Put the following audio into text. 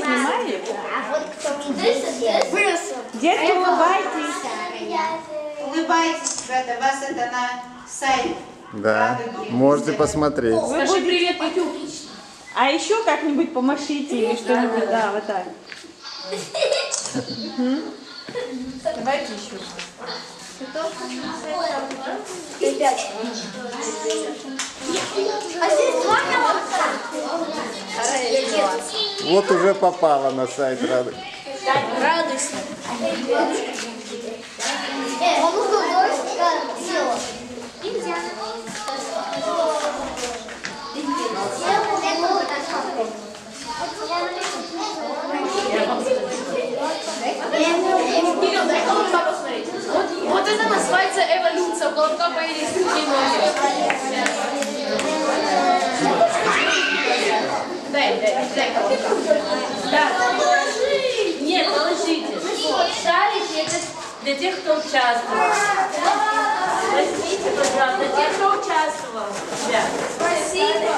снимает? А вот кто Детки, улыбайтесь. Улыбайтесь, ребята, вас это на сайт. Да, можете посмотреть. Скажи привет, Петюк. А еще как-нибудь помашите или что-нибудь, да, вот так. Давайте еще. А здесь два колодца. Вот уже попала на сайт Радуйся. Радуйся. Он художника сделал. Вот это называется эволюция. Когда появились такие ноги. Дай. Да. Нет, положите. Шарики это для тех, кто участвовал. Возьмите, пожалуйста, для тех, кто участвовал. Спасибо.